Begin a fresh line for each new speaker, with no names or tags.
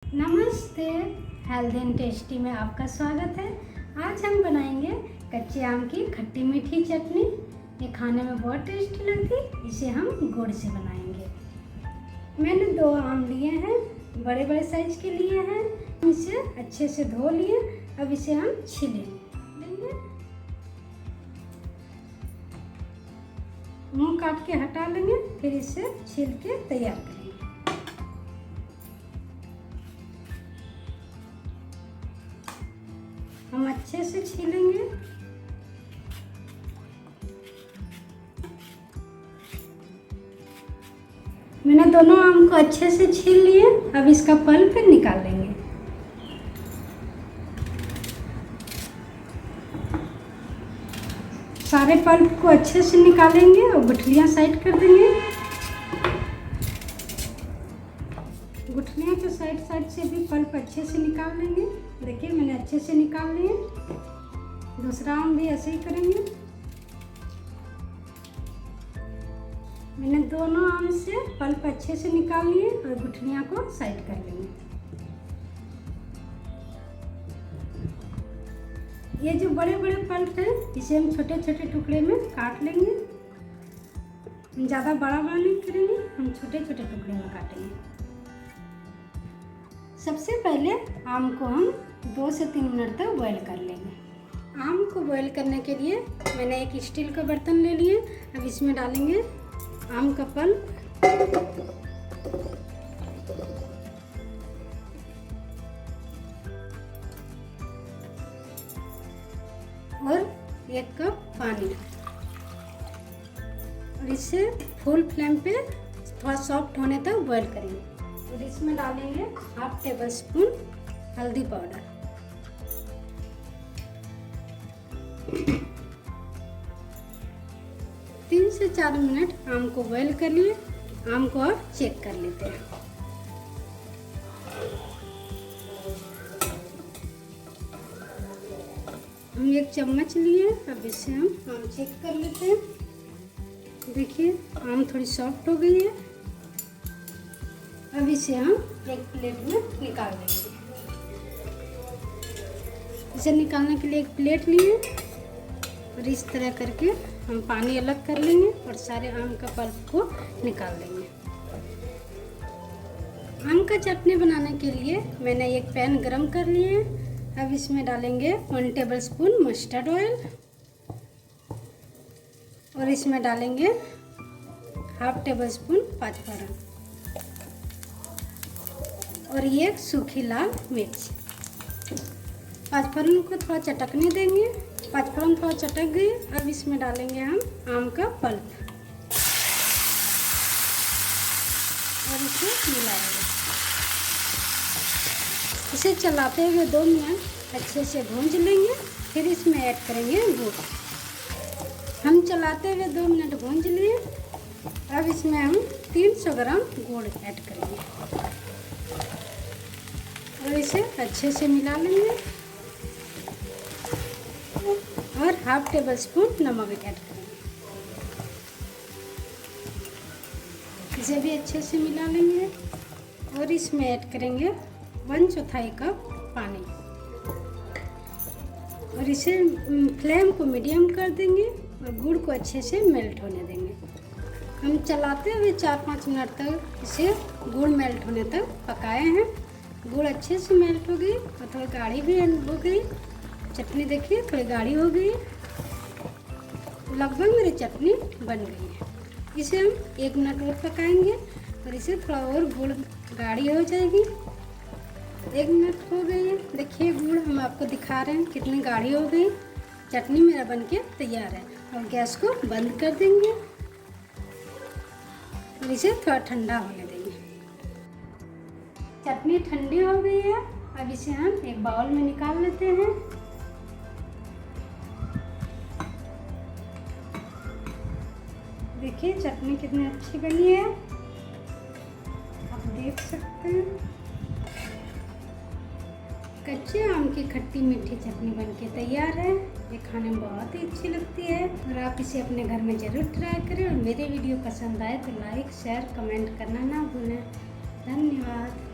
नमस्ते, health and tasty में आपका स्वागत है। आज हम बनाएंगे कच्चे आम की खट्टी मीठी चटनी। ये खाने में बहुत टेस्टी लगती है। इसे हम गुड़ से बनाएंगे। मैंने 2 आम लिए हैं, बड़े बड़े साइज के लिए हैं। इसे अच्छे से धो लिए। अब इसे हम छीलेंगे। मुंह काट के हटा लेंगे, फिर इसे छील के तैयार करेंगे। हम अच्छे से छीलेंगे। मैंने दोनों आम को अच्छे से छील लिए। अब इसका पल्प निकाल लेंगे। सारे पल्प को अच्छे से निकालेंगे और गुठलियां साइड कर देंगे। गुठलियां के साइड से भी पल्प अच्छे से निकाल लेंगे। देखिए मैंने अच्छे से निकाल लिए। दूसरा आम भी ऐसे ही करेंगे। मैंने दोनों आम से पल्प अच्छे से निकाल लिए और गुठलियां को साइड कर लेंगे। ये जो बड़े बड़े पल्प हैं, इसे हम छोटे छोटे टुकड़े में काट लेंगे। ज़्यादा बड़ा नहीं करेंगे, हम छोटे छोटे टुकड़े में काटेंगे। सबसे पहले आम को हम 2 से 3 मिनट तक बॉईल कर लेंगे। आम को बॉईल करने के लिए मैंने एक स्टील का बर्तन ले लिए। अब इसमें डालेंगे आम का पल्प और 1 कप पानी और इसे फुल फ्लेम पे थोड़ा सॉफ्ट होने तक बॉईल करेंगे। और इसमें डालेंगे 1/2 टेबलस्पून हल्दी पाउडर। तीन से 4 मिनट आम को बॉईल कर लिए। आम को अब चेक कर लेते हैं। हम 1 चम्मच लिए। अब इससे हम आम चेक कर लेते हैं। देखिए आम थोड़ी सॉफ्ट हो गई है। अब इसे हम एक प्लेट में निकाल लेंगे। इसे निकालने के लिए एक प्लेट लिए और इस तरह करके हम पानी अलग कर लेंगे और सारे आम का पल्प को निकाल लेंगे। आम का चटनी बनाने के लिए मैंने एक पैन गरम कर लिए। अब इसमें डालेंगे 1 टेबलस्पून मस्टर्ड ऑयल और इसमें डालेंगे 1/2 टेबलस्पून पाँचफोरन और ये सूखी लाल मिर्च। पाँचफोरन को थोड़ा चटकने देंगे। पाँचफोरन थोड़ा चटक गई। अब इसमें डालेंगे हम आम का पल्प और इसे मिलाएंगे। इसे चलाते हुए 2 मिनट अच्छे से भूंज लेंगे। फिर इसमें ऐड करेंगे गुड़। हम चलाते हुए 2 मिनट भूंज लिए। अब इसमें हम 300 ग्राम गुड़ ऐड करेंगे और इसे अच्छे से मिला लेंगे और 1/2 टेबलस्पून नमक ऐड करेंगे। इसे भी अच्छे से मिला लेंगे और इसमें ऐड करेंगे 1/4 कप पानी और इसे फ्लेम को मीडियम कर देंगे और गुड़ को अच्छे से मेल्ट होने देंगे। हम चलाते हुए 4-5 मिनट तक इसे गुड़ मेल्ट होने तक पकाए हैं। गुड़ अच्छे से मेल्ट हो गई और थोड़ी गाढ़ी भी हो गई। चटनी देखिए थोड़ी गाढ़ी हो गई। लगभग मेरी चटनी बन गई है। इसे हम 1 मिनट और पकाएंगे और इसे थोड़ा और गुड़ गाढ़ी हो जाएगी। 1 मिनट हो गई है। देखिए गुड़ हम आपको दिखा रहे हैं कितनी गाढ़ी हो गई। चटनी मेरा बनके तैयार है और गैस को बंद कर देंगे और इसे थोड़ा ठंडा होने देंगे। चटनी ठंडी हो गई है। अब इसे हम एक बाउल में निकाल लेते हैं। देखिए चटनी कितनी अच्छी बनी है, आप देख सकते हैं। कच्चे आम की खट्टी मीठी चटनी बनके तैयार है। ये खाने में बहुत ही अच्छी लगती है और आप इसे अपने घर में ज़रूर ट्राई करें। और मेरे वीडियो पसंद आए तो लाइक शेयर कमेंट करना ना भूलें। धन्यवाद।